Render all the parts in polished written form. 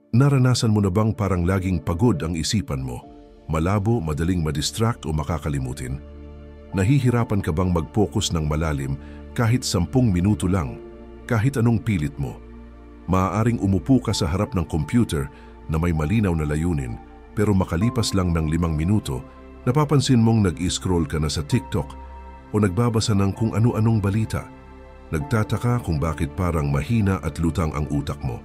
Naranasan mo na bang parang laging pagod ang isipan mo? Malabo, madaling madistract o makakalimutin? Nahihirapan ka bang mag-focus ng malalim kahit 10 minuto lang, kahit anong pilit mo? Maaaring umupo ka sa harap ng computer na may malinaw na layunin, pero makalipas lang ng 5 minuto, napapansin mong nag-i-scroll ka na sa TikTok o nagbabasa ng kung ano-anong balita. Nagtataka kung bakit parang mahina at lutang ang utak mo.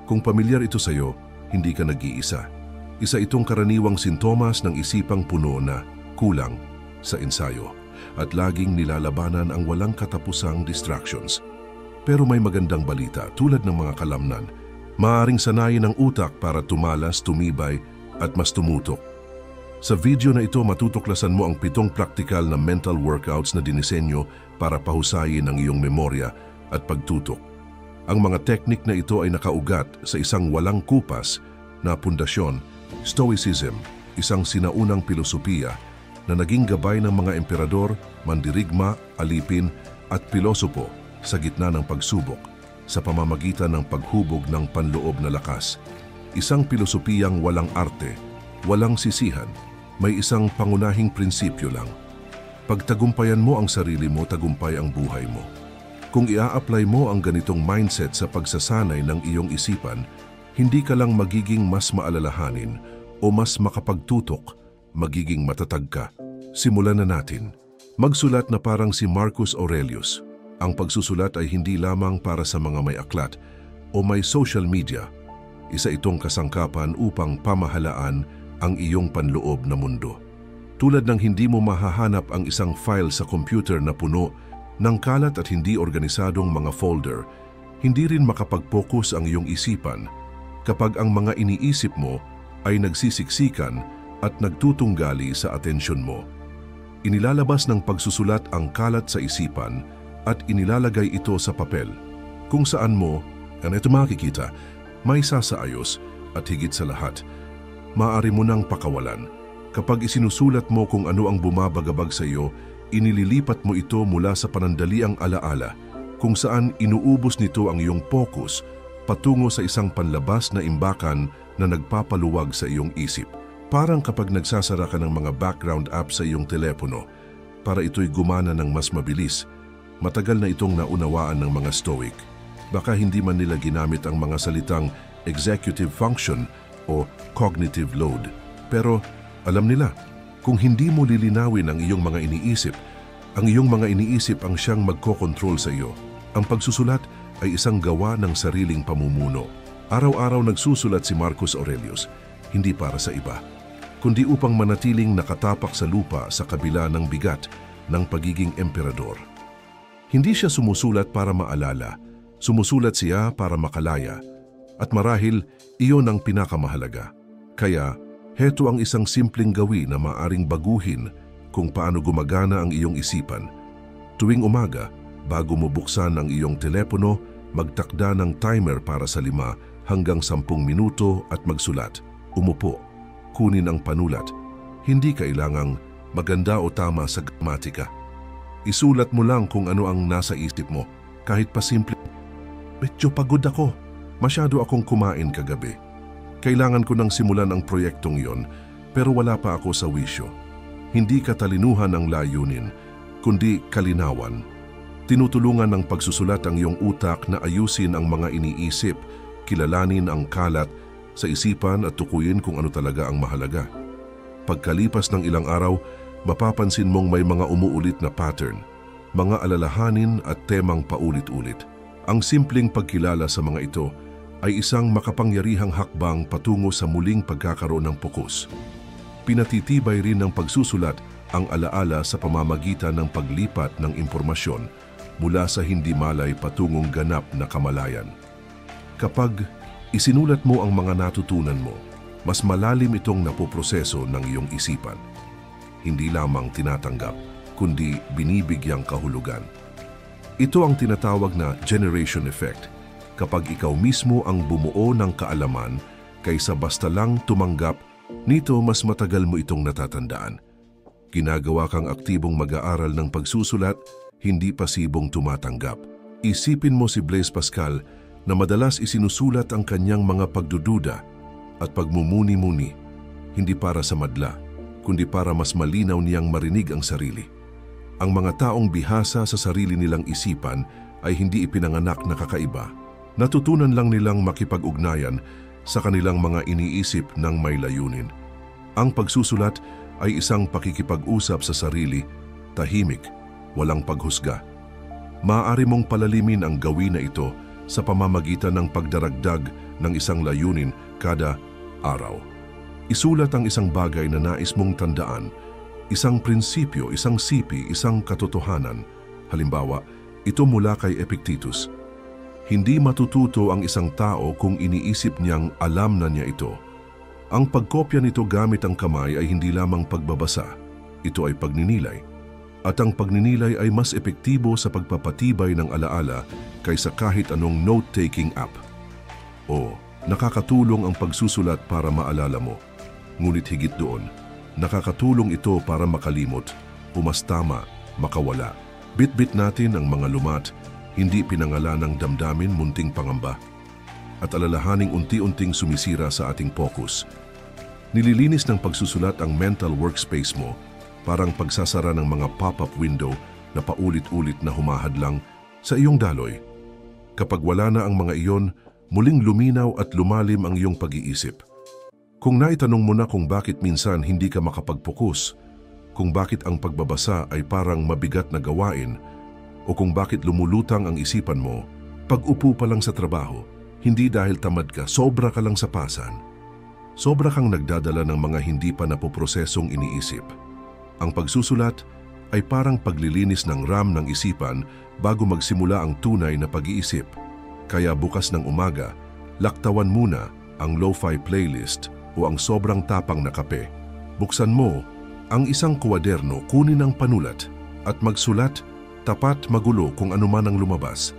Kung pamilyar ito sa'yo, hindi ka nag-iisa. Isa itong karaniwang sintomas ng isipang puno na kulang sa ensayo at laging nilalabanan ang walang katapusang distractions. Pero may magandang balita tulad ng mga kalamnan. Maaaring sanayin ang utak para tumalas, tumibay at mas tumutok. Sa video na ito, matutuklasan mo ang 7 praktikal na mental workouts na dinisenyo para pahusayin ang iyong memorya at pagtutok. Ang mga teknik na ito ay nakaugat sa isang walang kupas na pundasyon, Stoicism, isang sinaunang pilosopiya na naging gabay ng mga emperador, mandirigma, alipin at pilosopo sa gitna ng pagsubok sa pamamagitan ng paghubog ng panloob na lakas. Isang pilosopiyang walang arte, walang sisihan, may isang pangunahing prinsipyo lang. Pagtagumpayan mo ang sarili mo, tagumpay ang buhay mo. Kung ia-apply mo ang ganitong mindset sa pagsasanay ng iyong isipan, hindi ka lang magiging mas maalalahanin o mas makapagtutok, magiging matatag ka. Simulan na natin. Magsulat na parang si Marcus Aurelius. Ang pagsusulat ay hindi lamang para sa mga may aklat o may social media. Isa itong kasangkapan upang pamahalaan ang iyong panloob na mundo. Tulad ng hindi mo mahahanap ang isang file sa computer na puno ng kalat at hindi organisadong mga folder, hindi rin makapag-focus ang iyong isipan kapag ang mga iniisip mo ay nagsisiksikan at nagtutunggali sa atensyon mo. Inilalabas ng pagsusulat ang kalat sa isipan at inilalagay ito sa papel, kung saan mo, ito makikita, may sasaayos at higit sa lahat, maaari mo nang pakawalan. Kapag isinusulat mo kung ano ang bumabagabag sa iyo, inililipat mo ito mula sa panandaliang alaala kung saan inuubos nito ang iyong focus patungo sa isang panlabas na imbakan na nagpapaluwag sa iyong isip. Parang kapag nagsasara ka ng mga background apps sa iyong telepono para ito'y gumana ng mas mabilis. Matagal na itong naunawaan ng mga Stoic. Baka hindi man nila ginamit ang mga salitang executive function o cognitive load. Pero alam nila, kung hindi mo lilinawin ang iyong mga iniisip, ang iyong mga iniisip ang siyang magkokontrol sa iyo. Ang pagsusulat ay isang gawa ng sariling pamumuno. Araw-araw nagsusulat si Marcus Aurelius, hindi para sa iba, kundi upang manatiling nakatapak sa lupa sa kabila ng bigat ng pagiging emperador. Hindi siya sumusulat para maalala, sumusulat siya para makalaya. At marahil, iyon ang pinakamahalaga. Kaya, heto ang isang simpleng gawin na maaring baguhin kung paano gumagana ang iyong isipan. Tuwing umaga, bago mo buksan ang iyong telepono, magtakda ng timer para sa 5 hanggang 10 minuto at magsulat. Umupo, kunin ang panulat. Hindi kailangang maganda o tama sa gramatika. Isulat mo lang kung ano ang nasa isip mo, kahit pa simple. Medyo pagod ako. Masyado akong kumain kagabi. Kailangan ko nang simulan ang proyektong yon, pero wala pa ako sa wisyo. Hindi katalinuhan ang layunin, kundi kalinawan. Tinutulungan ng pagsusulat ang iyong utak na ayusin ang mga iniisip, kilalanin ang kalat sa isipan at tukuyin kung ano talaga ang mahalaga. Pagkalipas ng ilang araw, mapapansin mong may mga umuulit na pattern, mga alalahanin at temang paulit-ulit. Ang simpleng pagkilala sa mga ito ay isang makapangyarihang hakbang patungo sa muling pagkakaroon ng fokus. Pinatitibay rin ng pagsusulat ang alaala sa pamamagitan ng paglipat ng impormasyon mula sa hindi malay patungong ganap na kamalayan. Kapag isinulat mo ang mga natutunan mo, mas malalim itong napoproseso ng iyong isipan. Hindi lamang tinatanggap, kundi binibigyang kahulugan. Ito ang tinatawag na generation effect, kapag ikaw mismo ang bumuo ng kaalaman kaysa basta lang tumanggap, nito mas matagal mo itong natatandaan. Ginagawa kang aktibong mag-aaral ng pagsusulat, hindi pasibong tumatanggap. Isipin mo si Blaise Pascal, na madalas isinusulat ang kanyang mga pagdududa at pagmumuni-muni, hindi para sa madla, kundi para mas malinaw niyang marinig ang sarili. Ang mga taong bihasa sa sarili nilang isipan ay hindi ipinanganak na kakaiba. Natutunan lang nilang makipag-ugnayan sa kanilang mga iniisip ng may layunin. Ang pagsusulat ay isang pakikipag-usap sa sarili, tahimik, walang paghusga. Maaari mong palalimin ang gawin na ito sa pamamagitan ng pagdaragdag ng isang layunin kada araw. Isulat ang isang bagay na nais mong tandaan, isang prinsipyo, isang sipi, isang katotohanan. Halimbawa, ito mula kay Epictetus. Hindi matututo ang isang tao kung iniisip niyang alam na niya ito. Ang pagkopya nito gamit ang kamay ay hindi lamang pagbabasa, ito ay pagninilay. At ang pagninilay ay mas epektibo sa pagpapatibay ng alaala kaysa kahit anong note-taking app. O, nakakatulong ang pagsusulat para maalala mo. Ngunit higit doon, nakakatulong ito para makalimot, pumastama, makawala. Bit-bit natin ang mga lumat, hindi pinangalan ng damdamin, munting pangamba, at alalahaning unti-unting sumisira sa ating focus. Nililinis ng pagsusulat ang mental workspace mo, parang pagsasara ng mga pop-up window na paulit-ulit na humahadlang sa iyong daloy. Kapag wala na ang mga iyon, muling luminaw at lumalim ang iyong pag-iisip. Kung naitanong mo na kung bakit minsan hindi ka makapag-focus, kung bakit ang pagbabasa ay parang mabigat na gawain, o kung bakit lumulutang ang isipan mo, pag-upo pa lang sa trabaho, hindi dahil tamad ka, sobra ka lang sa pasan. Sobra kang nagdadala ng mga hindi pa napoprosesong iniisip. Ang pagsusulat ay parang paglilinis ng RAM ng isipan bago magsimula ang tunay na pag-iisip. Kaya bukas ng umaga, laktawan muna ang lo-fi playlist o ang sobrang tapang na kape. Buksan mo ang isang kwaderno, kunin ang panulat at magsulat, tapat magulo kung anuman ang lumabas.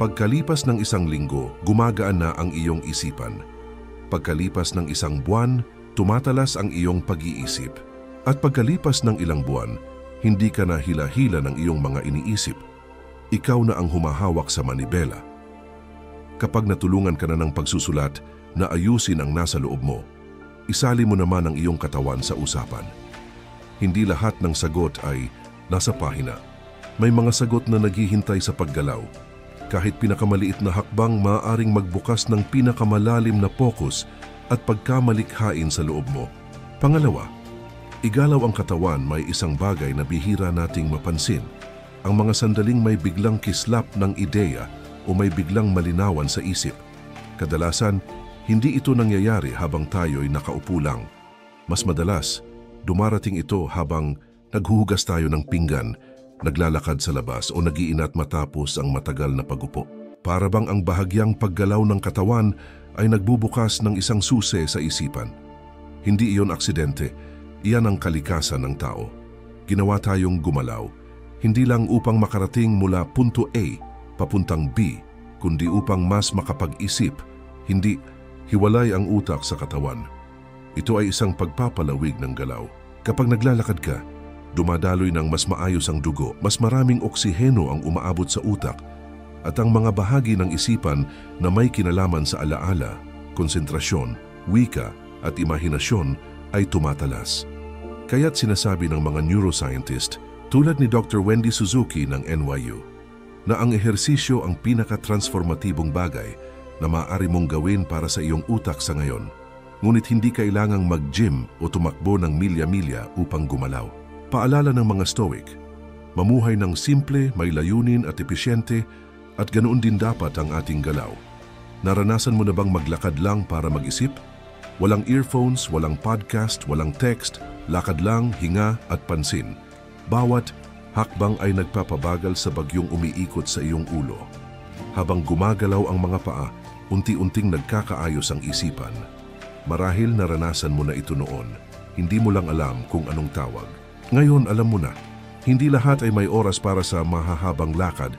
Pagkalipas ng isang linggo, gumagaan na ang iyong isipan. Pagkalipas ng isang buwan, tumatalas ang iyong pag-iisip. At pagkalipas ng ilang buwan, hindi ka na hila-hila ng iyong mga iniisip. Ikaw na ang humahawak sa manibela. Kapag natulungan ka na ng pagsusulat na ayusin ang nasa loob mo, isali mo naman ang iyong katawan sa usapan. Hindi lahat ng sagot ay nasa pahina. May mga sagot na naghihintay sa paggalaw. Kahit pinakamaliit na hakbang, maaaring magbukas ng pinakamalalim na focus at pagkamalikhain sa loob mo. Pangalawa, igalaw ang katawan. May isang bagay na bihira nating mapansin. Ang mga sandaling may biglang kislap ng ideya o may biglang malinawan sa isip. Kadalasan, hindi ito nangyayari habang tayo'y nakaupo lang. Mas madalas, dumarating ito habang naghuhugas tayo ng pinggan, naglalakad sa labas o nagiinat matapos ang matagal na pagupo. Para bang ang bahagyang paggalaw ng katawan ay nagbubukas ng isang susi sa isipan. Hindi iyon aksidente, iyan ang kalikasan ng tao. Ginawa tayong gumalaw, hindi lang upang makarating mula punto A papuntang B, kundi upang mas makapag-isip, hindi hiwalay ang utak sa katawan. Ito ay isang pagpapalawig ng galaw. Kapag naglalakad ka, dumadaloy ng mas maayos ang dugo, mas maraming oksiheno ang umaabot sa utak, at ang mga bahagi ng isipan na may kinalaman sa alaala, konsentrasyon, wika at imahinasyon ay tumatalas. Kaya't sinasabi ng mga neuroscientist tulad ni Dr. Wendy Suzuki ng NYU na ang ehersisyo ang pinaka-transformatibong bagay na maaari mong gawin para sa iyong utak sa ngayon. Ngunit hindi kailangang mag-gym o tumakbo ng milya-milya upang gumalaw. Paalala ng mga Stoic, mamuhay ng simple, may layunin at episyente, at ganoon din dapat ang ating galaw. Naranasan mo na bang maglakad lang para mag-isip? Walang earphones, walang podcast, walang text, lakad lang, hinga at pansin. Bawat hakbang ay nagpapabagal sa bagyong umiikot sa iyong ulo. Habang gumagalaw ang mga paa, unti-unting nagkakaayos ang isipan. Marahil naranasan mo na ito noon, hindi mo lang alam kung anong tawag. Ngayon alam mo na, hindi lahat ay may oras para sa mahahabang lakad,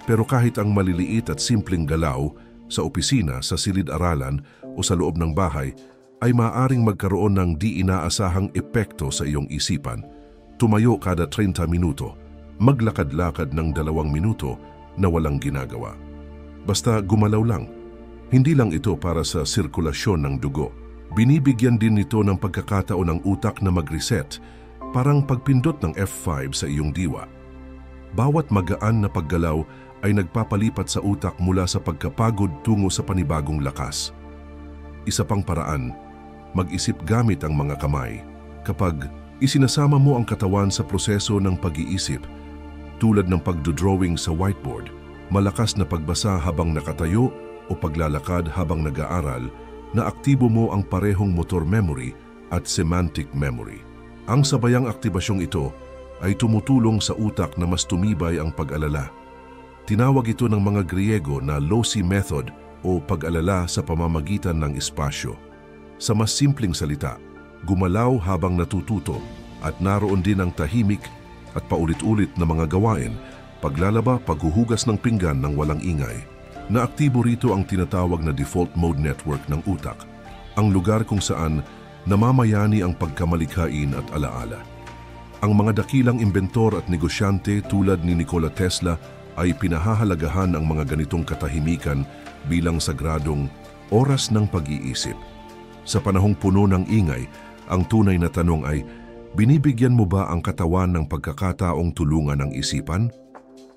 pero kahit ang maliliit at simpleng galaw sa opisina, sa silid-aralan o sa loob ng bahay ay maaaring magkaroon ng di inaasahang epekto sa iyong isipan. Tumayo kada 30 minuto, maglakad-lakad ng 2 minuto na walang ginagawa. Basta gumalaw lang. Hindi lang ito para sa sirkulasyon ng dugo. Binibigyan din nito ng pagkakataon ng utak na mag-reset, parang pagpindot ng F5 sa iyong diwa. Bawat magaan na paggalaw ay nagpapalipat sa utak mula sa pagkapagod tungo sa panibagong lakas. Isa pang paraan, mag-isip gamit ang mga kamay. Kapag isinasama mo ang katawan sa proseso ng pag-iisip, tulad ng pagdodrawing sa whiteboard, malakas na pagbasa habang nakatayo o paglalakad habang nag-aaral, na aktibo mo ang parehong motor memory at semantic memory. Ang sabayang aktibasyong ito ay tumutulong sa utak na mas tumibay ang pag-alala. Tinawag ito ng mga Griego na loci method o pag-alala sa pamamagitan ng espasyo. Sa mas simpleng salita, gumalaw habang natututo at naroon din ang tahimik at paulit-ulit na mga gawain, paglalaba, paghuhugas ng pinggan ng walang ingay. Naaktibo rito ang tinatawag na default mode network ng utak, ang lugar kung saan namamayani ang pagkamalikhain at alaala. Ang mga dakilang inventor at negosyante tulad ni Nikola Tesla ay pinahahalagahan ang mga ganitong katahimikan bilang sagradong oras ng pag-iisip. Sa panahong puno ng ingay, ang tunay na tanong ay, binibigyan mo ba ang katawan ng pagkakataong tulungan ang isipan?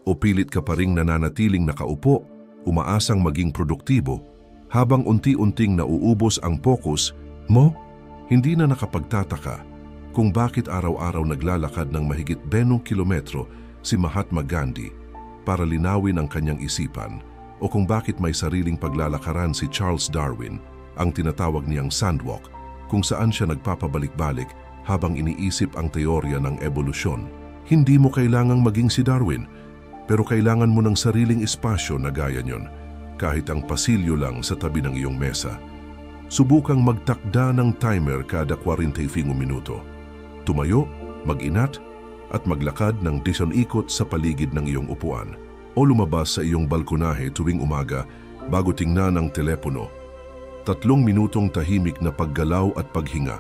O pilit ka pa ring nananatiling nakaupo, umaasang maging produktibo, habang unti-unting nauubos ang focus mo? Hindi na nakapagtataka kung bakit araw-araw naglalakad ng mahigit 20 kilometro si Mahatma Gandhi para linawin ang kanyang isipan, o kung bakit may sariling paglalakaran si Charles Darwin, ang tinatawag niyang sandwalk, kung saan siya nagpapabalik-balik habang iniisip ang teorya ng ebolusyon. Hindi mo kailangang maging si Darwin, pero kailangan mo ng sariling espasyo na gaya niyon, kahit ang pasilyo lang sa tabi ng iyong mesa. Subukang magtakda ng timer kada 45 minuto. Tumayo, mag-inat, at maglakad ng 10 ikot sa paligid ng iyong upuan o lumabas sa iyong balkonahe tuwing umaga bago tingnan ang telepono. 3 minutong tahimik na paggalaw at paghinga.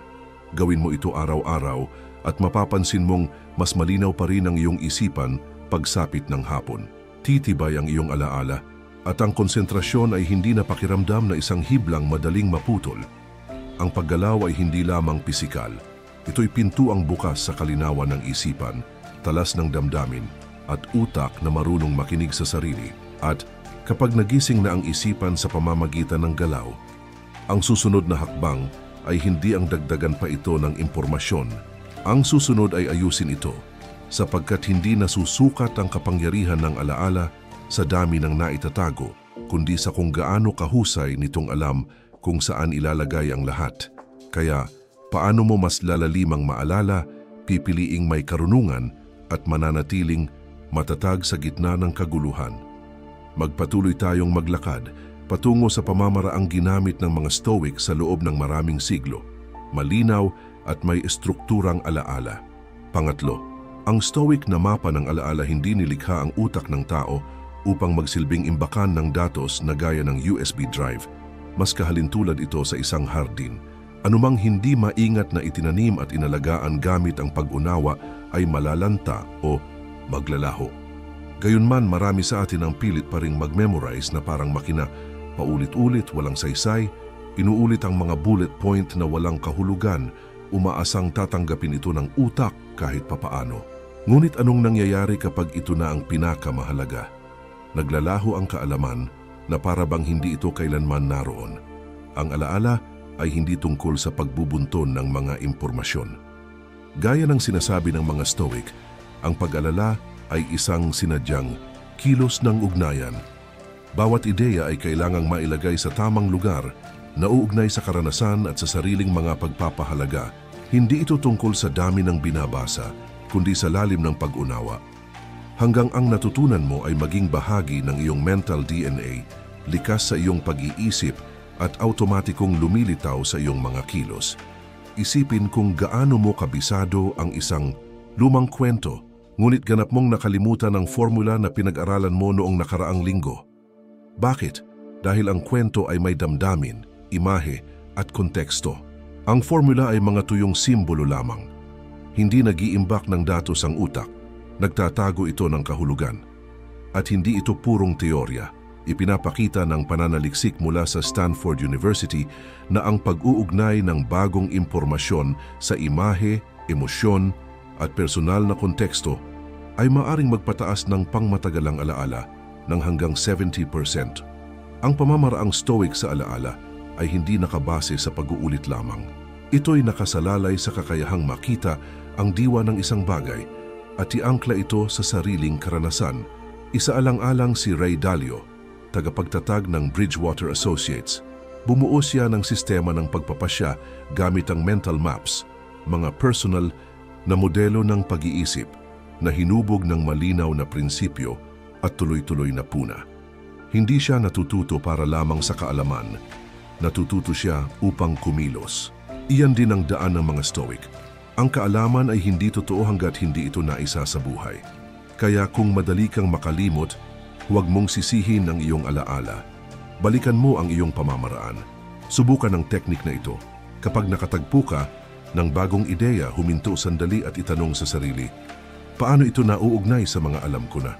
Gawin mo ito araw-araw at mapapansin mong mas malinaw pa rin ang iyong isipan pagsapit ng hapon. Titibay ang iyong alaala at ang konsentrasyon ay hindi na pakiramdam na isang hiblang madaling maputol. Ang paggalaw ay hindi lamang pisikal. Ito'y pintuang bukas sa kalinawan ng isipan, talas ng damdamin, at utak na marunong makinig sa sarili. At kapag nagising na ang isipan sa pamamagitan ng galaw, ang susunod na hakbang ay hindi ang dagdagan pa ito ng impormasyon. Ang susunod ay ayusin ito, sapagkat hindi nasusukat ang kapangyarihan ng alaala sa dami ng naitatago, kundi sa kung gaano kahusay nitong alam kung saan ilalagay ang lahat. Kaya, paano mo mas lalalimang maalala, pipiliing may karunungan at mananatiling matatag sa gitna ng kaguluhan. Magpatuloy tayong maglakad patungo sa pamamaraang ginamit ng mga Stoic sa loob ng maraming siglo, malinaw at may estrukturang alaala. Pangatlo, ang Stoic na mapa ng alaala hindi nilikha ang utak ng tao upang magsilbing imbakan ng datos na gaya ng USB drive. Mas kahalintulad ito sa isang hardin. Anumang hindi maingat na itinanim at inalagaan gamit ang pag-unawa ay malalanta o maglalaho. Gayunman, marami sa atin ang pilit pa ring mag-memorize na parang makina, paulit-ulit, walang saysay, inuulit ang mga bullet point na walang kahulugan, umaasang tatanggapin ito ng utak kahit papaano. Ngunit anong nangyayari kapag ito na ang pinakamahalaga? Naglalaho ang kaalaman na para bang hindi ito kailanman naroon. Ang alaala ay hindi tungkol sa pagbubunton ng mga impormasyon. Gaya ng sinasabi ng mga Stoic, ang pag-alala ay isang sinadyang kilos ng ugnayan. Bawat ideya ay kailangang mailagay sa tamang lugar na uugnay sa karanasan at sa sariling mga pagpapahalaga. Hindi ito tungkol sa dami ng binabasa, kundi sa lalim ng pag-unawa. Hanggang ang natutunan mo ay maging bahagi ng iyong mental DNA, likas sa iyong pag-iisip at automatikong lumilitaw sa iyong mga kilos. Isipin kung gaano mo kabisado ang isang lumang kwento, ngunit ganap mong nakalimutan ang formula na pinag-aralan mo noong nakaraang linggo. Bakit? Dahil ang kwento ay may damdamin, imahe at konteksto. Ang formula ay mga tuyong simbolo lamang. Hindi nag-iimbak ng datos ang utak, nagtatago ito ng kahulugan. At hindi ito purong teorya. Ipinapakita ng pananaliksik mula sa Stanford University na ang pag-uugnay ng bagong impormasyon sa imahe, emosyon at personal na konteksto ay maaring magpataas ng pangmatagalang alaala ng hanggang 70%. Ang pamamaraang Stoic sa alaala ay hindi nakabase sa pag-uulit lamang. Ito'y nakasalalay sa kakayahang makita ang diwa ng isang bagay at iangkla ito sa sariling karanasan. Isaalang-alang si Ray Dalio, tagapagtatag ng Bridgewater Associates. Bumuo siya ng sistema ng pagpapasya gamit ang mental maps, mga personal na modelo ng pag-iisip na hinubog ng malinaw na prinsipyo at tuloy-tuloy na puna. Hindi siya natututo para lamang sa kaalaman, natututo siya upang kumilos. Iyan din ang daan ng mga Stoic. Ang kaalaman ay hindi totoo hanggat hindi ito naisa sa buhay. Kaya kung madali kang makalimot, huwag mong sisihin ang iyong alaala. Balikan mo ang iyong pamamaraan. Subukan ang teknik na ito. Kapag nakatagpo ka ng bagong ideya, huminto sandali at itanong sa sarili, paano ito nauugnay sa mga alam ko na?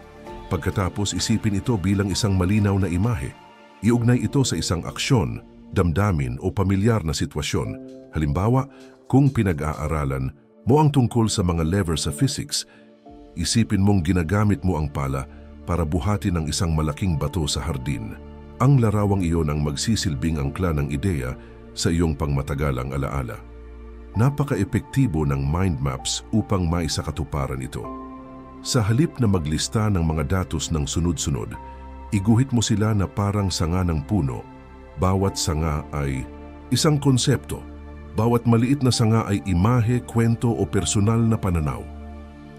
Pagkatapos isipin ito bilang isang malinaw na imahe. Iugnay ito sa isang aksyon, damdamin o pamilyar na sitwasyon. Halimbawa, kung pinag-aaralan mo ang tungkol sa mga lever sa physics, isipin mong ginagamit mo ang pala para buhatin ang isang malaking bato sa hardin. Ang larawang iyon ang magsisilbing angkla ng ideya sa iyong pangmatagalang alaala. Napaka-epektibo ng mind maps upang maisakatuparan ito. Sa halip na maglista ng mga datos ng sunod-sunod, iguhit mo sila na parang sanga ng puno. Bawat sanga ay isang konsepto. Bawat maliit na sanga ay imahe, kwento o personal na pananaw.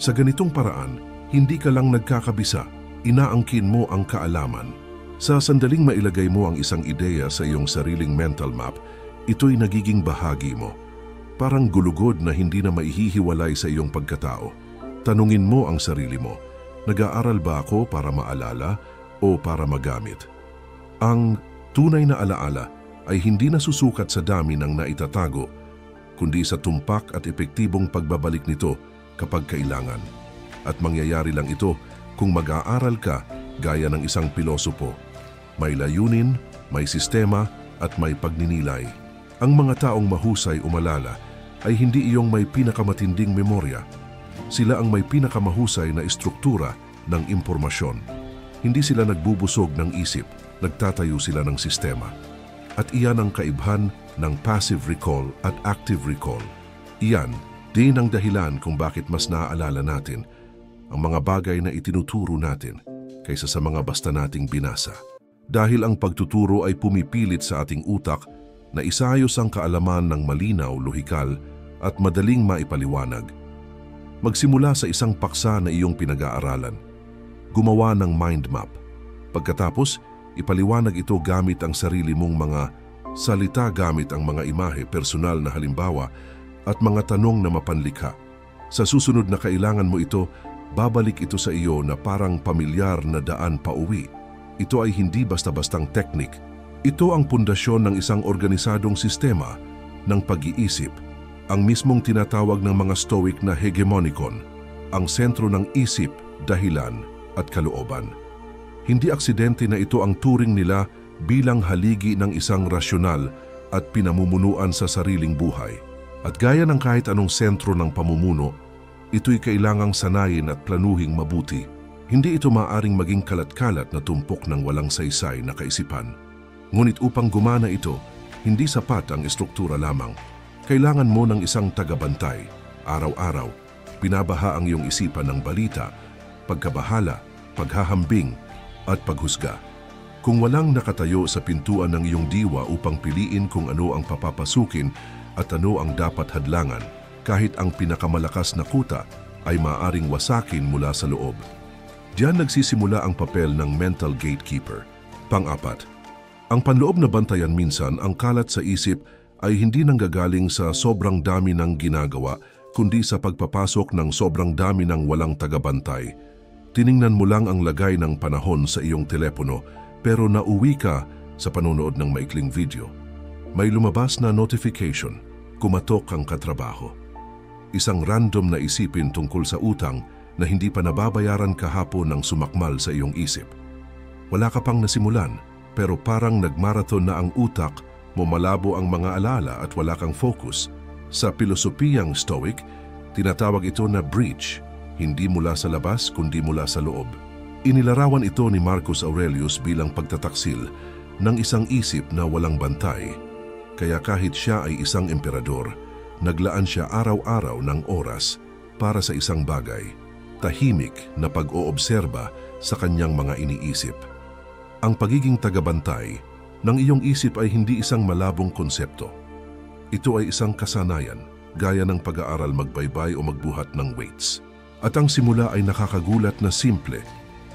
Sa ganitong paraan, hindi ka lang nagkakabisa, inaangkin mo ang kaalaman. Sa sandaling mailagay mo ang isang ideya sa iyong sariling mental map, ito'y nagiging bahagi mo. Parang gulugod na hindi na maihihiwalay sa iyong pagkatao. Tanungin mo ang sarili mo, nag-aaral ba ako para maalala o para magamit? Ang tunay na alaala ay hindi nasusukat sa dami ng naitatago, kundi sa tumpak at epektibong pagbabalik nito kapag kailangan. At mangyayari lang ito kung mag-aaral ka gaya ng isang pilosopo. May layunin, may sistema at may pagninilay. Ang mga taong mahusay umalala ay hindi iyong may pinakamatinding memorya. Sila ang may pinakamahusay na istruktura ng impormasyon. Hindi sila nagbubusog ng isip, nagtatayo sila ng sistema. At iyan ang kaibhan ng passive recall at active recall. Iyan din ang dahilan kung bakit mas naaalala natin ang mga bagay na itinuturo natin kaysa sa mga basta nating binasa. Dahil ang pagtuturo ay pumipilit sa ating utak na isayos ang kaalaman ng malinaw, lohikal at madaling maipaliwanag. Magsimula sa isang paksa na iyong pinag-aaralan. Gumawa ng mind map. Pagkatapos, ipaliwanag ito gamit ang sarili mong mga salita, gamit ang mga imahe, personal na halimbawa at mga tanong na mapanlikha. Sa susunod na kailangan mo ito, babalik ito sa iyo na parang pamilyar na daan pauwi. Ito ay hindi basta-bastang teknik. Ito ang pundasyon ng isang organisadong sistema ng pag-iisip, ang mismong tinatawag ng mga Stoic na hegemonikon, ang sentro ng isip, dahilan at kalooban. Hindi aksidente na ito ang turing nila bilang haligi ng isang rasyonal at pinamumunuan sa sariling buhay. At gaya ng kahit anong sentro ng pamumuno, ito'y kailangang sanayin at planuhing mabuti. Hindi ito maaaring maging kalat-kalat na tumpok ng walang saysay na kaisipan. Ngunit upang gumana ito, hindi sapat ang estruktura lamang. Kailangan mo ng isang tagabantay. Araw-araw, pinabaha ang iyong isipan ng balita, pagkabahala, paghahambing, at paghusga. Kung walang nakatayo sa pintuan ng iyong diwa upang piliin kung ano ang papapasukin at ano ang dapat hadlangan, kahit ang pinakamalakas na kuta ay maaaring wasakin mula sa loob. Diyan nagsisimula ang papel ng mental gatekeeper. Pang-apat, ang panloob na bantayan minsan ang kalat sa isip ay hindi nanggagaling sa sobrang dami ng ginagawa, kundi sa pagpapasok ng sobrang dami ng walang tagabantay. Tiningnan mo lang ang lagay ng panahon sa iyong telepono, pero nauwi ka sa panonood ng maikling video. May lumabas na notification, kumatok ang katrabaho. Isang random na isipin tungkol sa utang na hindi pa nababayaran kahapon ng sumakmal sa iyong isip. Wala ka pang nasimulan, pero parang nagmarathon na ang utak mo, malabo ang mga alaala at wala kang focus. Sa pilosopiyang Stoic, tinatawag ito na breach, hindi mula sa labas kundi mula sa loob. Inilarawan ito ni Marcus Aurelius bilang pagtataksil ng isang isip na walang bantay. Kaya kahit siya ay isang emperador, naglaan siya araw-araw ng oras para sa isang bagay, tahimik na pag-oobserba sa kanyang mga iniisip. Ang pagiging tagabantay ng iyong isip ay hindi isang malabong konsepto. Ito ay isang kasanayan, gaya ng pag-aaral magbaybay o magbuhat ng weights. At ang simula ay nakakagulat na simple.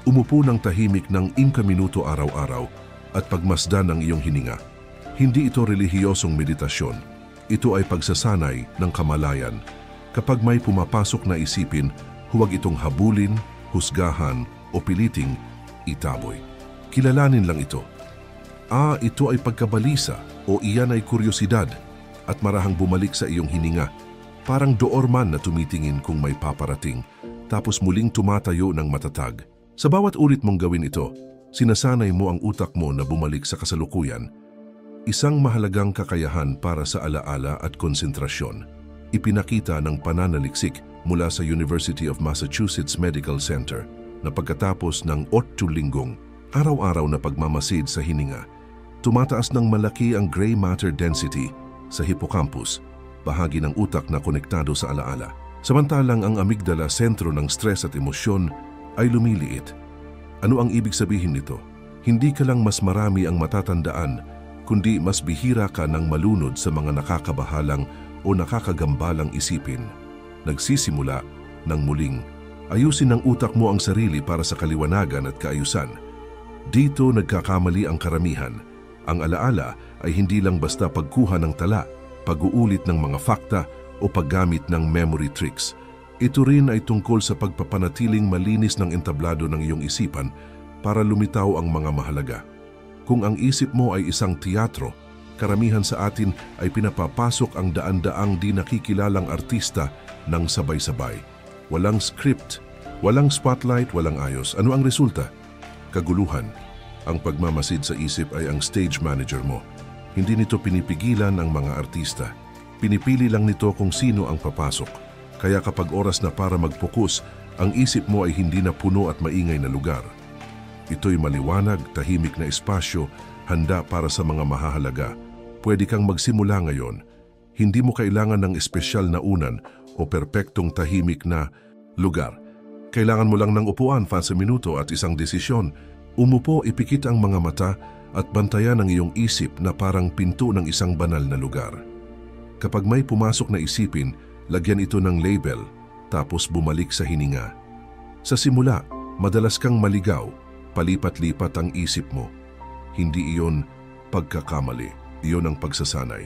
Umupo ng tahimik ng 5 minuto araw-araw at pagmasdan ng iyong hininga. Hindi ito relihiyosong meditasyon. Ito ay pagsasanay ng kamalayan. Kapag may pumapasok na isipin, huwag itong habulin, husgahan o piliting itaboy. Kilalanin lang ito. Ito ay pagkabalisa o iyan ay kuryosidad at marahang bumalik sa iyong hininga. Parang doorman na tumitingin kung may paparating, tapos muling tumatayo ng matatag. Sa bawat ulit mong gawin ito, sinasanay mo ang utak mo na bumalik sa kasalukuyan. Isang mahalagang kakayahan para sa alaala at konsentrasyon. Ipinakita ng pananaliksik mula sa University of Massachusetts Medical Center na pagkatapos ng 8 linggong araw-araw na pagmamasid sa hininga, tumataas ng malaki ang gray matter density sa hippocampus, bahagi ng utak na konektado sa alaala. Samantalang ang amygdala, sentro ng stress at emosyon, ay lumiliit. Ano ang ibig sabihin nito? Hindi ka lang mas marami ang matatandaan, kundi mas bihira ka ng malunod sa mga nakakabahalang o nakakagambalang isipin. Nagsisimula ng muling ayusin ng utak mo ang sarili para sa kaliwanagan at kaayusan. Dito nagkakamali ang karamihan. Ang alaala ay hindi lang basta pagkuha ng tala, pag-uulit ng mga fakta o paggamit ng memory tricks. Ito rin ay tungkol sa pagpapanatiling malinis ng entablado ng iyong isipan para lumitaw ang mga mahalaga. Kung ang isip mo ay isang teatro, karamihan sa atin ay pinapapasok ang daan-daang di nakikilalang artista ng sabay-sabay. Walang script, walang spotlight, walang ayos. Ano ang resulta? Kaguluhan. Ang pagmamasid sa isip ay ang stage manager mo. Hindi nito pinipigilan ang mga artista. Pinipili lang nito kung sino ang papasok. Kaya kapag oras na para mag-focus, ang isip mo ay hindi na puno at maingay na lugar. Ito'y maliwanag, tahimik na espasyo, handa para sa mga mahahalaga. Pwede kang magsimula ngayon. Hindi mo kailangan ng espesyal na unan o perpektong tahimik na lugar. Kailangan mo lang ng upuan, sa minuto at isang desisyon. Umupo, ipikit ang mga mata at bantayan ang iyong isip na parang pinto ng isang banal na lugar. Kapag may pumasok na isipin, lagyan ito ng label, tapos bumalik sa hininga. Sa simula, madalas kang maligaw, palipat-lipat ang isip mo. Hindi iyon pagkakamali, iyon ang pagsasanay.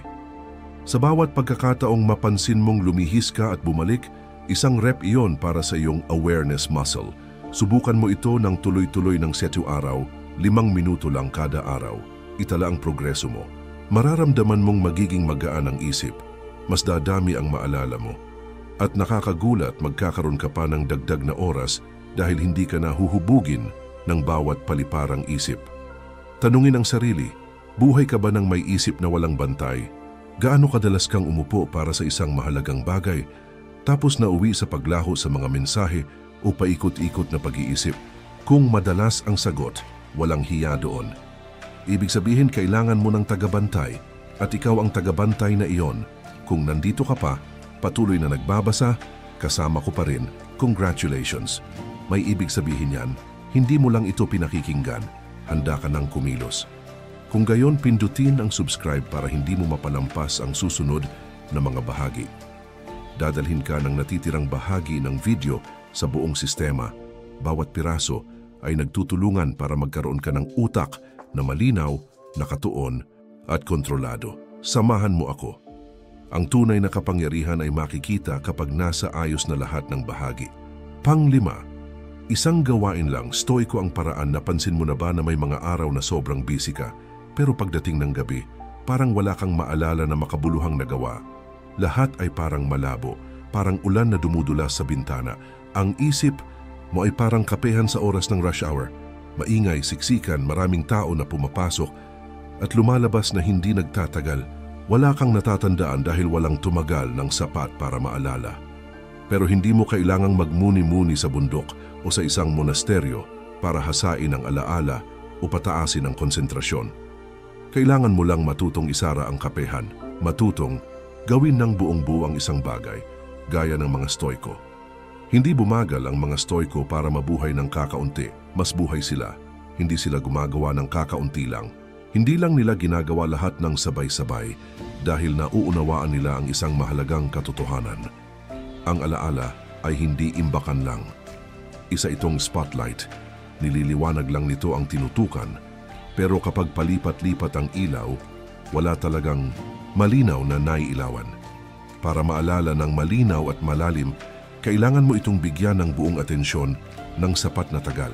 Sa bawat pagkakataong mapansin mong lumihis ka at bumalik, isang rep iyon para sa iyong awareness muscle. Subukan mo ito ng tuloy-tuloy ng 7 araw, 5 minuto lang kada araw. Itala ang progreso mo. Mararamdaman mong magiging magaan ang isip, mas dadami ang maalala mo. At nakakagulat, magkakaroon ka pa ng dagdag na oras dahil hindi ka na huhubugin ng bawat paliparang isip. Tanungin ang sarili, buhay ka ba ng may isip na walang bantay? Gaano kadalas kang umupo para sa isang mahalagang bagay, tapos nauwi sa paglaho sa mga mensahe o paikot-ikot na pag-iisip? Kung madalas ang sagot, walang hiya doon. Ibig sabihin kailangan mo ng tagabantay at ikaw ang tagabantay na iyon. Kung nandito ka pa, patuloy na nagbabasa, kasama ko pa rin, congratulations. May ibig sabihin yan, hindi mo lang ito pinakikinggan, handa ka ng kumilos. Kung gayon, pindutin ang subscribe para hindi mo mapalampas ang susunod na mga bahagi. Dadalhin ka ng natitirang bahagi ng video sa buong sistema. Bawat piraso ay nagtutulungan para magkaroon ka ng utak na malinaw, nakatuon at kontrolado. Samahan mo ako. Ang tunay na kapangyarihan ay makikita kapag nasa ayos na lahat ng bahagi. Pang-5, isang gawain lang, stoiko ang paraan. Napansin mo na ba na may mga araw na sobrang busy ka, pero pagdating ng gabi, parang wala kang maalala na makabuluhang nagawa? Lahat ay parang malabo, parang ulan na dumudulas sa bintana. Ang isip mo ay parang kapehan sa oras ng rush hour. Maingay, siksikan, maraming tao na pumapasok at lumalabas na hindi nagtatagal. Wala kang natatandaan dahil walang tumagal ng sapat para maalala. Pero hindi mo kailangang magmuni-muni sa bundok o sa isang monasteryo para hasain ang alaala o pataasin ang konsentrasyon. Kailangan mo lang matutong isara ang kapehan, matutong gawin ng buong buo ang isang bagay, gaya ng mga Stoiko. Hindi bumagal ang mga Stoiko para mabuhay ng kakaunti, mas buhay sila. Hindi sila gumagawa ng kakaunti lang. Hindi lang nila ginagawa lahat ng sabay-sabay dahil nauunawaan nila ang isang mahalagang katotohanan. Ang alaala ay hindi imbakan lang. Isa itong spotlight. Nililiwanag lang nito ang tinutukan. Pero kapag palipat-lipat ang ilaw, wala talagang malinaw na naiilawan. Para maalala ng malinaw at malalim, kailangan mo itong bigyan ng buong atensyon ng sapat na tagal.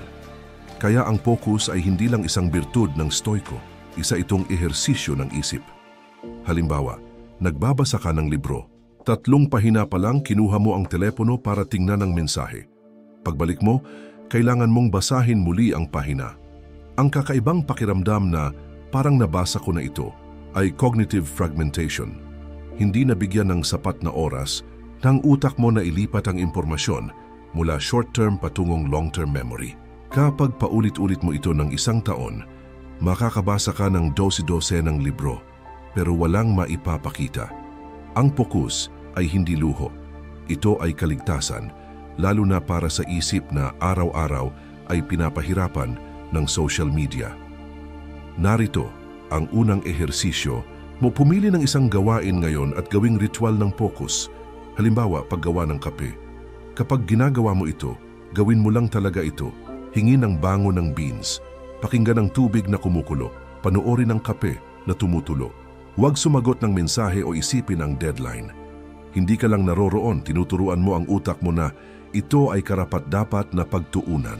Kaya ang focus ay hindi lang isang birtud ng Stoiko, isa itong ehersisyo ng isip. Halimbawa, nagbabasa ka ng libro. 3 pahina pa lang kinuha mo ang telepono para tingnan ang mensahe. Pagbalik mo, kailangan mong basahin muli ang pahina. Ang kakaibang pakiramdam na parang nabasa ko na ito ay cognitive fragmentation. Hindi nabigyan ng sapat na oras ng utak mo na ilipat ang impormasyon mula short-term patungong long-term memory. Kapag paulit-ulit mo ito ng 1 taon, makakabasa ka ng 12 ng libro pero walang maipapakita. Ang focus ay hindi luho. Ito ay kaligtasan, lalo na para sa isip na araw-araw ay pinapahirapan ng social media. Narito ang unang ehersisyo mo. Pumili ng isang gawain ngayon at gawing ritual ng focus. Halimbawa, paggawa ng kape. Kapag ginagawa mo ito, gawin mo lang talaga ito. Hingin ng bango ng beans. Pakinggan ang tubig na kumukulo. Panoorin ang kape na tumutulo. Huwag sumagot ng mensahe o isipin ang deadline. Hindi ka lang naroroon, tinuturuan mo ang utak mo na ito ay karapat-dapat na pagtuunan.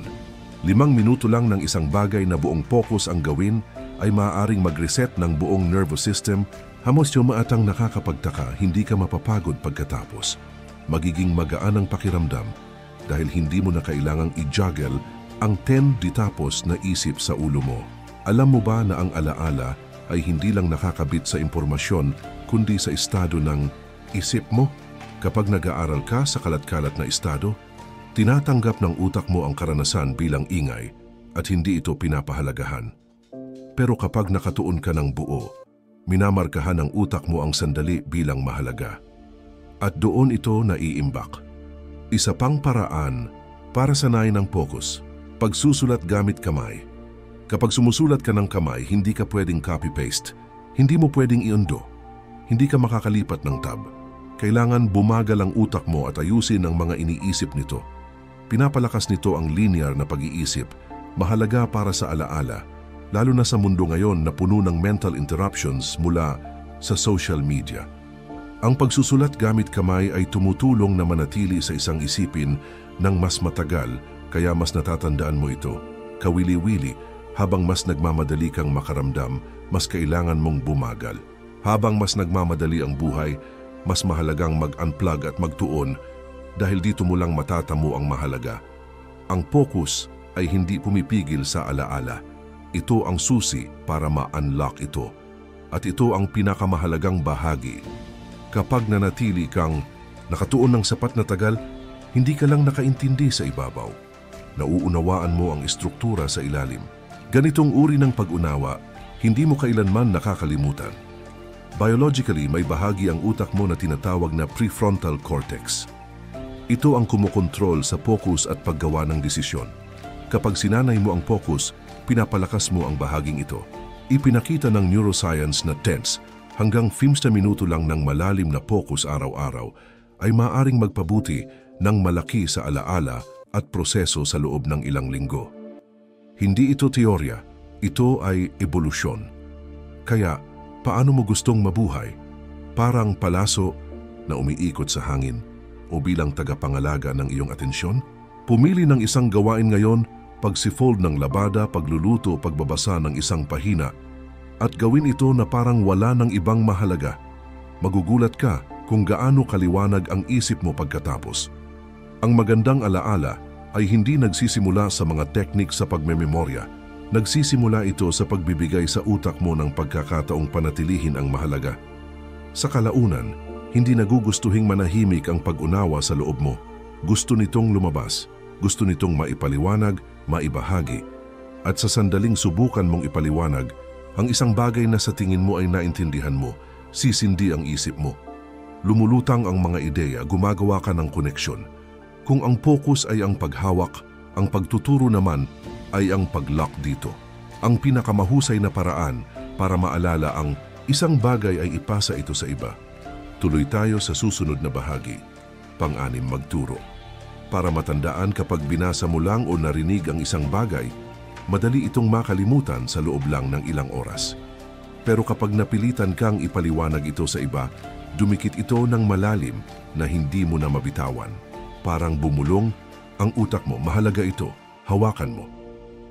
5 minuto lang ng isang bagay na buong focus ang gawin ay maaaring mag-reset ng buong nervous system. Hamos yung maatang nakakapagtaka, hindi ka mapapagod pagkatapos. Magiging magaan ang pakiramdam dahil hindi mo na kailangang i-juggle ang 10 ditapos na isip sa ulo mo. Alam mo ba na ang alaala ay hindi lang nakakabit sa impormasyon kundi sa estado ng isip mo? Kapag nag-aaral ka sa kalat-kalat na estado, tinatanggap ng utak mo ang karanasan bilang ingay at hindi ito pinapahalagahan. Pero kapag nakatuon ka ng buo, minamarkahan ng utak mo ang sandali bilang mahalaga. At doon ito naiimbak. Isa pang paraan para sanayin ng focus, pagsusulat gamit kamay. Kapag sumusulat ka ng kamay, hindi ka pwedeng copy-paste. Hindi mo pwedeng i-undo. Hindi ka makakalipat ng tab. Kailangan bumagal ang utak mo at ayusin ang mga iniisip nito. Pinapalakas nito ang linear na pag-iisip, mahalaga para sa alaala, lalo na sa mundo ngayon na puno ng mental interruptions mula sa social media. Ang pagsusulat gamit kamay ay tumutulong na manatili sa isang isipin ng mas matagal, kaya mas natatandaan mo ito. Kawili-wili, habang mas nagmamadali kang makaramdam, mas kailangan mong bumagal. Habang mas nagmamadali ang buhay, mas mahalagang mag-unplug at magtuon dahil dito mo lang matatamo ang mahalaga. Ang focus ay hindi pumipigil sa alaala. Ito ang susi para ma-unlock ito. At ito ang pinakamahalagang bahagi. Kapag nanatili kang nakatuon ng sapat na tagal, hindi ka lang nakaintindi sa ibabaw. Nauunawaan mo ang estruktura sa ilalim. Ganitong uri ng pag-unawa, hindi mo kailanman nakakalimutan. Biologically, may bahagi ang utak mo na tinatawag na prefrontal cortex. Ito ang kumokontrol sa focus at paggawa ng desisyon. Kapag sinanay mo ang focus, pinapalakas mo ang bahaging ito. Ipinakita ng neuroscience na tense hanggang 15 minuto lang ng malalim na focus araw-araw ay maaaring magpabuti ng malaki sa alaala at proseso sa loob ng ilang linggo. Hindi ito teorya, ito ay ebolusyon. Kaya, paano mo gustong mabuhay? Parang palaso na umiikot sa hangin o bilang tagapangalaga ng iyong atensyon? Pumili ng isang gawain ngayon, pagsifold ng labada, pagluluto, pagbabasa ng isang pahina, at gawin ito na parang wala ng ibang mahalaga. Magugulat ka kung gaano kaliwanag ang isip mo pagkatapos. Ang magandang alaala, ay hindi nagsisimula sa mga teknik sa pagmememorya. Nagsisimula ito sa pagbibigay sa utak mo ng pagkakataong panatilihin ang mahalaga. Sa kalaunan, hindi nagugustuhing manahimik ang pag-unawa sa loob mo. Gusto nitong lumabas, gusto nitong maipaliwanag, maibahagi. At sa sandaling subukan mong ipaliwanag, ang isang bagay na sa tingin mo ay naintindihan mo, sisindi ang isip mo. Lumulutang ang mga ideya, gumagawa ka ng koneksyon. Kung ang focus ay ang paghawak, ang pagtuturo naman ay ang pag-lock dito. Ang pinakamahusay na paraan para maalala ang isang bagay ay ipasa ito sa iba. Tuloy tayo sa susunod na bahagi. Pang-anim, magturo. Para matandaan kapag binasa mo lang o narinig ang isang bagay, madali itong makalimutan sa loob lang ng ilang oras. Pero kapag napilitan kang ipaliwanag ito sa iba, dumikit ito ng malalim na hindi mo na mabitawan. Parang bumulong ang utak mo, mahalaga ito, hawakan mo.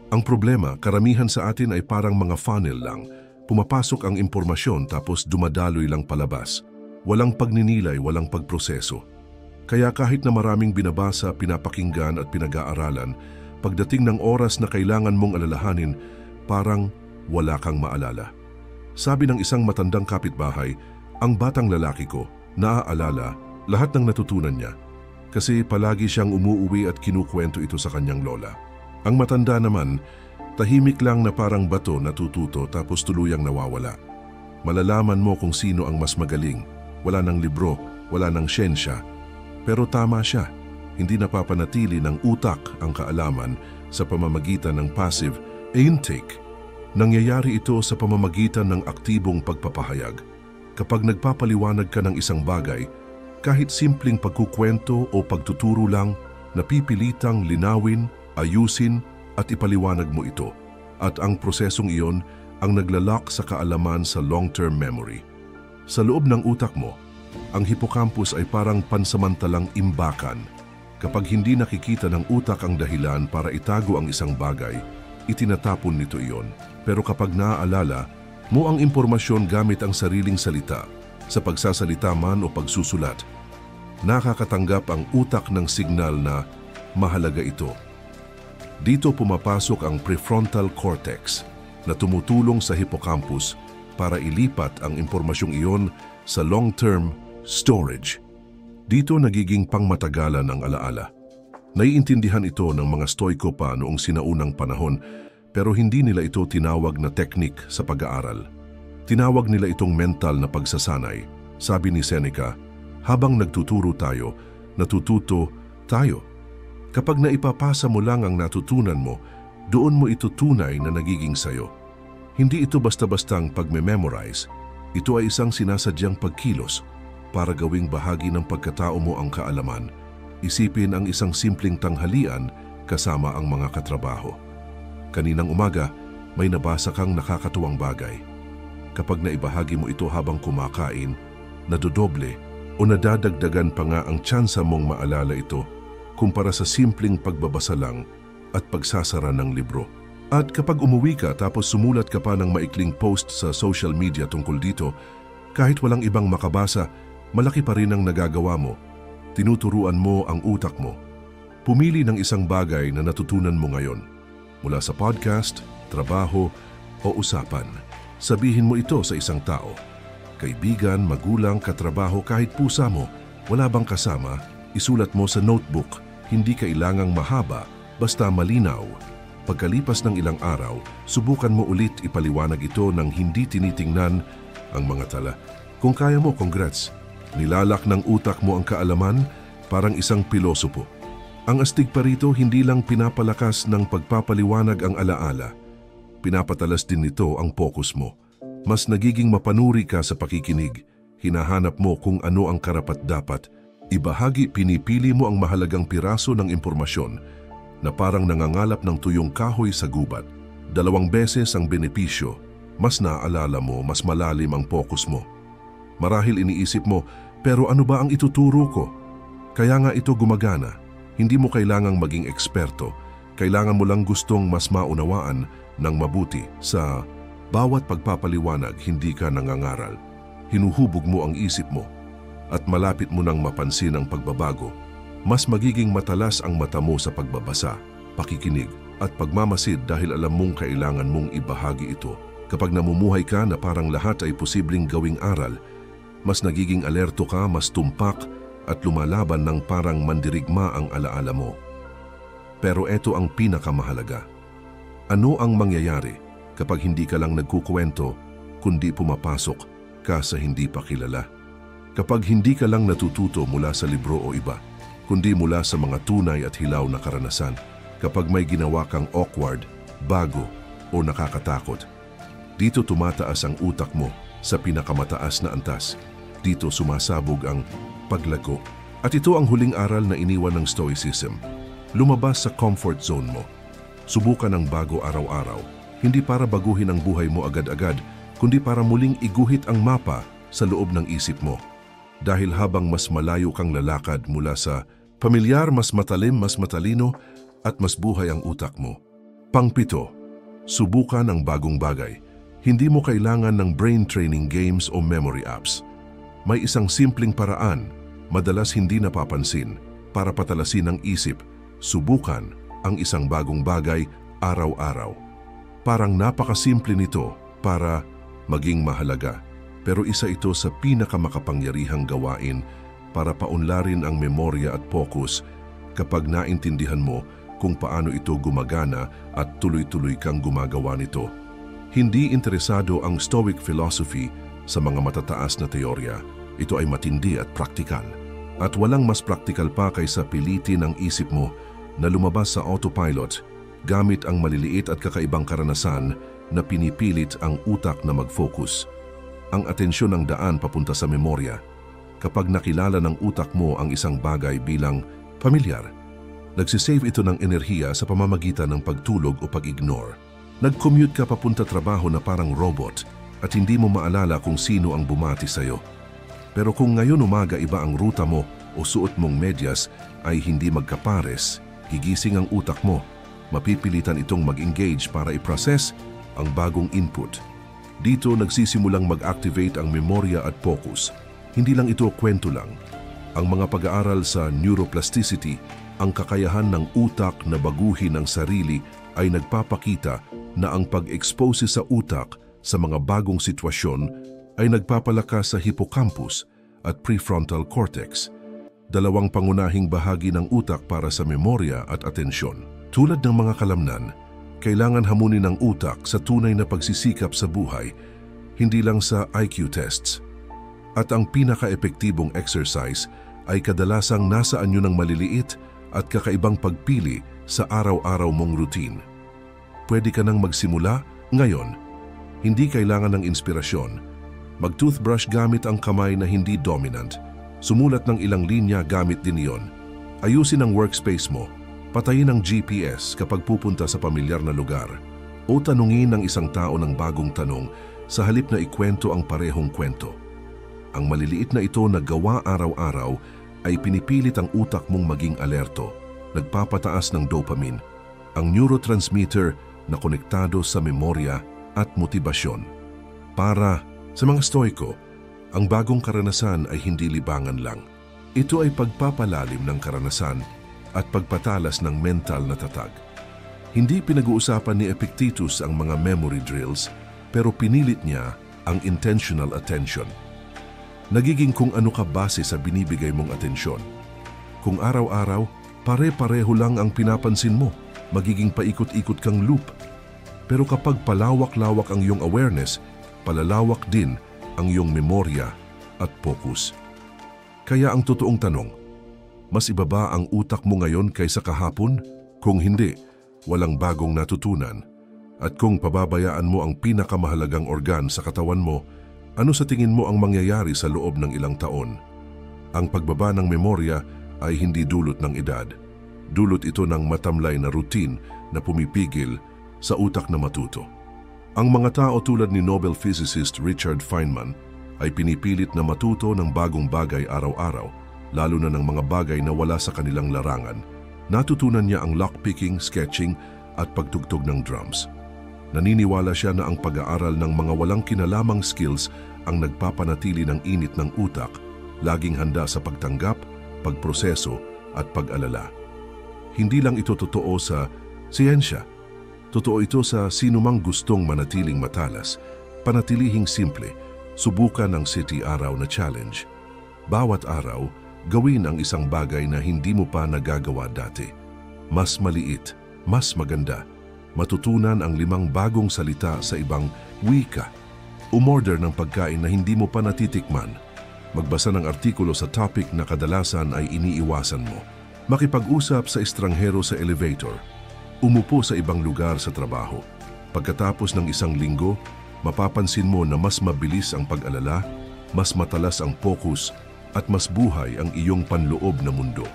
Ang problema, karamihan sa atin ay parang mga funnel lang. Pumapasok ang impormasyon tapos dumadaloy lang palabas. Walang pagninilay, walang pagproseso. Kaya kahit na maraming binabasa, pinapakinggan at pinag-aaralan, pagdating ng oras na kailangan mong alalahanin, parang wala kang maalala. Sabi ng isang matandang kapitbahay, ang batang lalaki ko, naaalala lahat ng natutunan niya kasi palagi siyang umuuwi at kinukwento ito sa kanyang lola. Ang matanda naman, tahimik lang na parang bato natututo tapos tuluyang nawawala. Malalaman mo kung sino ang mas magaling. Wala ng libro, wala ng siyensya. Pero tama siya, hindi napapanatili ng utak ang kaalaman sa pamamagitan ng passive intake. Nangyayari ito sa pamamagitan ng aktibong pagpapahayag. Kapag nagpapaliwanag ka ng isang bagay, kahit simpleng pagkukwento o pagtuturo lang, napipilitang linawin, ayusin at ipaliwanag mo ito. At ang prosesong iyon ang naglalak sa kaalaman sa long-term memory. Sa loob ng utak mo, ang hippocampus ay parang pansamantalang imbakan. Kapag hindi nakikita ng utak ang dahilan para itago ang isang bagay, itinatapon nito iyon. Pero kapag naaalala mo ang impormasyon gamit ang sariling salita, sa pagsasalita man o pagsusulat, nakakatanggap ang utak ng signal na mahalaga ito. Dito pumapasok ang prefrontal cortex na tumutulong sa hippocampus para ilipat ang impormasyong iyon sa long-term storage. Dito nagiging pangmatagalan ang alaala. Naiintindihan ito ng mga Stoiko pa noong sinaunang panahon, pero hindi nila ito tinawag na teknik sa pag-aaral. Tinawag nila itong mental na pagsasanay. Sabi ni Seneca, habang nagtuturo tayo, natututo tayo. Kapag naipapasa mo lang ang natutunan mo, doon mo ito tunay na nagiging sayo. Hindi ito basta-bastang pagme-memorize. Ito ay isang sinasadyang pagkilos para gawing bahagi ng pagkatao mo ang kaalaman. Isipin ang isang simpleng tanghalian kasama ang mga katrabaho. Kaninang umaga, may nabasa kang nakakatuwang bagay. Kapag naibahagi mo ito habang kumakain, nadodoble o nadadagdagan pa nga ang tsansa mong maalala ito kumpara sa simpleng pagbabasa lang at pagsasara ng libro. At kapag umuwi ka tapos sumulat ka pa ng maikling post sa social media tungkol dito, kahit walang ibang makabasa, malaki pa rin ang nagagawa mo. Tinuturuan mo ang utak mo. Pumili ng isang bagay na natutunan mo ngayon. Mula sa podcast, trabaho o usapan. Sabihin mo ito sa isang tao. Kaibigan, magulang, katrabaho, kahit pusa mo. Wala bang kasama? Isulat mo sa notebook. Hindi kailangang mahaba, basta malinaw. Pagkalipas ng ilang araw, subukan mo ulit ipaliwanag ito ng hindi tinitingnan ang mga tala. Kung kaya mo, congrats. Nilalak ng utak mo ang kaalaman parang isang pilosopo. Ang astig pa rito, hindi lang pinapalakas ng pagpapaliwanag ang alaala. Pinapatalas din nito ang focus mo. Mas nagiging mapanuri ka sa pakikinig. Hinahanap mo kung ano ang karapat-dapat. Ibahagi, pinipili mo ang mahalagang piraso ng impormasyon na parang nangangalap ng tuyong kahoy sa gubat. 2 beses ang benepisyo. Mas naaalala mo, mas malalim ang focus mo. Marahil iniisip mo, pero ano ba ang ituturo ko? Kaya nga ito gumagana. Hindi mo kailangang maging eksperto. Kailangan mo lang gustong mas maunawaan ng mabuti. Sa bawat pagpapaliwanag, hindi ka nangangaral. Hinuhubog mo ang isip mo at malapit mo nang mapansin ang pagbabago. Mas magiging matalas ang mata mo sa pagbabasa, pakikinig at pagmamasid dahil alam mong kailangan mong ibahagi ito. Kapag namumuhay ka na parang lahat ay posibleng gawing aral, mas nagiging alerto ka, mas tumpak at lumalaban ng parang mandirigma ang alaala mo. Pero eto ang pinakamahalaga. Ano ang mangyayari kapag hindi ka lang nagkukwento, kundi pumapasok ka sa hindi pa kilala? Kapag hindi ka lang natututo mula sa libro o iba, kundi mula sa mga tunay at hilaw na karanasan. Kapag may ginawa kang awkward, bago o nakakatakot, dito tumataas ang utak mo sa pinakamataas na antas. Dito sumasabog ang paglago. At ito ang huling aral na iniwan ng Stoicism. Lumabas sa comfort zone mo. Subukan ang bago araw-araw. Hindi para baguhin ang buhay mo agad-agad, kundi para muling iguhit ang mapa sa loob ng isip mo. Dahil habang mas malayo kang lalakad mula sa pamilyar, mas matalim, mas matalino, at mas buhay ang utak mo. Pangpito, subukan ang bagong bagay. Hindi mo kailangan ng brain training games o memory apps. May isang simpleng paraan, madalas hindi napapansin, para patalasin ang isip. Subukan ang isang bagong bagay araw-araw. Parang napakasimple nito para maging mahalaga. Pero isa ito sa pinakamakapangyarihang gawain para paunlarin ang memorya at focus kapag naintindihan mo kung paano ito gumagana at tuloy-tuloy kang gumagawa nito. Hindi interesado ang Stoic philosophy sa mga matataas na teorya. Ito ay matindi at praktikal. At walang mas praktikal pa kaysa pilitin ang isip mo na lumabas sa autopilot gamit ang maliliit at kakaibang karanasan na pinipilit ang utak na mag-focus. Ang atensyon ng daan papunta sa memorya. Kapag nakilala ng utak mo ang isang bagay bilang pamilyar, nagsisave ito ng enerhiya sa pamamagitan ng pagtulog o pag-ignore. Nag-commute ka papunta trabaho na parang robot at hindi mo maalala kung sino ang bumati sa'yo. Pero kung ngayon umaga iba ang ruta mo o suot mong medyas ay hindi magkapares, gigising ang utak mo. Mapipilitan itong mag-engage para i-process ang bagong input. Dito nagsisimulang mag-activate ang memorya at focus. Hindi lang ito kwento lang. Ang mga pag-aaral sa neuroplasticity, ang kakayahan ng utak na baguhin ang sarili ay nagpapakita na ang pag-expose sa utak sa mga bagong sitwasyon ay nagpapalakas sa hippocampus at prefrontal cortex, dalawang pangunahing bahagi ng utak para sa memorya at atensyon. Tulad ng mga kalamnan, kailangan hamunin ng utak sa tunay na pagsisikap sa buhay, hindi lang sa IQ tests. At ang pinaka-epektibong exercise ay kadalasang nasa anyo ng maliliit at kakaibang pagpili sa araw-araw mong routine. Pwede ka nang magsimula ngayon. Hindi kailangan ng inspirasyon. Mag-toothbrush gamit ang kamay na hindi dominant. Sumulat ng ilang linya gamit din iyon. Ayusin ang workspace mo. Patayin ang GPS kapag pupunta sa pamilyar na lugar. O tanungin ng isang tao ng bagong tanong sa halip na ikwento ang parehong kwento. Ang maliliit na ito na gawa araw-araw ay pinipilit ang utak mong maging alerto, nagpapataas ng dopamine, ang neurotransmitter na konektado sa memorya at motibasyon. Para sa mga Stoiko, ang bagong karanasan ay hindi libangan lang. Ito ay pagpapalalim ng karanasan at pagpatalas ng mental na tatag. Hindi pinag-uusapan ni Epictetus ang mga memory drills, pero pinilit niya ang intentional attention. Nagiging kung ano ka base sa binibigay mong atensyon. Kung araw-araw, pare-pareho lang ang pinapansin mo, magiging paikot-ikot kang loop. Pero kapag palawak-lawak ang iyong awareness, palalawak din ang iyong memorya at focus. Kaya ang totoong tanong, mas iba ba ang utak mo ngayon kaysa kahapon? Kung hindi, walang bagong natutunan. At kung pababayaan mo ang pinakamahalagang organ sa katawan mo, ano sa tingin mo ang mangyayari sa loob ng ilang taon? Ang pagbaba ng memorya ay hindi dulot ng edad. Dulot ito ng matamlay na routine na pumipigil sa utak na matuto. Ang mga tao tulad ni Nobel physicist Richard Feynman ay pinipilit na matuto ng bagong bagay araw-araw, lalo na ng mga bagay na wala sa kanilang larangan. Natutunan niya ang lockpicking, sketching at pagtugtog ng drums. Naniniwala siya na ang pag-aaral ng mga walang kinalamang skills ang nagpapanatili ng init ng utak, laging handa sa pagtanggap, pagproseso at pag-alala. Hindi lang ito totoo sa siyensya. Totoo ito sa sinumang gustong manatiling matalas, panatilihing simple, subukan ang City Araw na challenge. Bawat araw, gawin ang isang bagay na hindi mo pa nagagawa dati. Mas maliit, mas maganda. Matutunan ang 5 bagong salita sa ibang wika. Umorder ng pagkain na hindi mo pa natitikman. Magbasa ng artikulo sa topic na kadalasan ay iniiwasan mo. Makipag-usap sa estranghero sa elevator. Umupo sa ibang lugar sa trabaho. Pagkatapos ng 1 linggo, mapapansin mo na mas mabilis ang pag-alala, mas matalas ang focus, at mas buhay ang iyong panloob na mundo.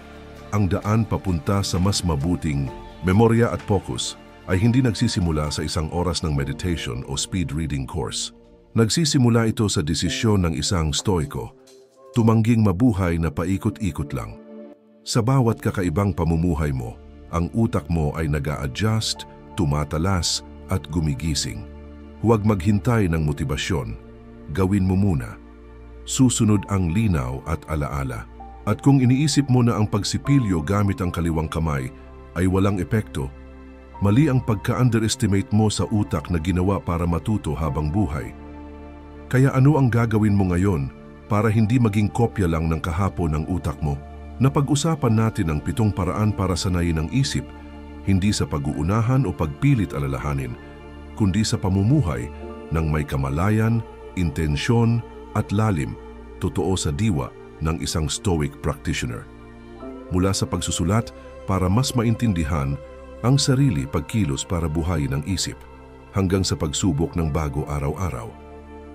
Ang daan papunta sa mas mabuting memorya at focus ay hindi nagsisimula sa 1 oras ng meditation o speed reading course. Nagsisimula ito sa desisyon ng isang stoiko, tumangging mabuhay na paikot-ikot lang. Sa bawat kakaibang pamumuhay mo, ang utak mo ay nag-a-adjust, tumatalas at gumigising. Huwag maghintay ng motibasyon, gawin mo muna. Susunod ang linaw at alaala. At kung iniisip mo na ang pagsipilyo gamit ang kaliwang kamay ay walang epekto, mali ang pagka-underestimate mo sa utak na ginawa para matuto habang buhay. Kaya ano ang gagawin mo ngayon para hindi maging kopya lang ng kahapon ng utak mo? Napag-usapan natin ang 7 paraan para sanayin ang isip, hindi sa pag-uunahan o pagpilit alalahanin, kundi sa pamumuhay ng may kamalayan, intensyon at lalim, totoo sa diwa ng isang stoic practitioner. Mula sa pagsusulat para mas maintindihan ang sarili pagkilos para buhayin ang isip, hanggang sa pagsubok ng bago araw-araw.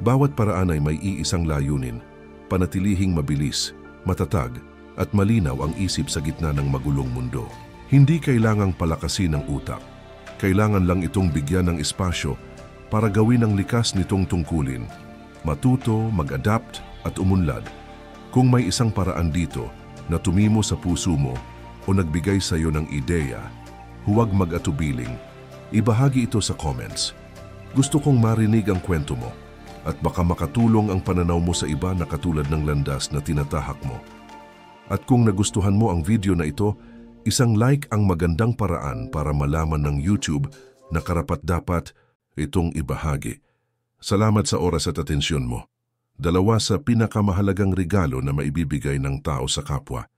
Bawat paraan ay may iisang layunin, panatilihing mabilis, matatag at malinaw ang isip sa gitna ng magulong mundo. Hindi kailangang palakasin ang utak. Kailangan lang itong bigyan ng espasyo para gawin ang likas nitong tungkulin. Matuto, mag-adapt at umunlad. Kung may isang paraan dito na tumimo sa puso mo o nagbigay sa iyo ng ideya, huwag mag-atubiling. Ibahagi ito sa comments. Gusto kong marinig ang kwento mo at baka makatulong ang pananaw mo sa iba na katulad ng landas na tinatahak mo. At kung nagustuhan mo ang video na ito, isang like ang magandang paraan para malaman ng YouTube na karapat-dapat itong ibahagi. Salamat sa oras at atensyon mo. 2 sa pinakamahalagang regalo na maibibigay ng tao sa kapwa.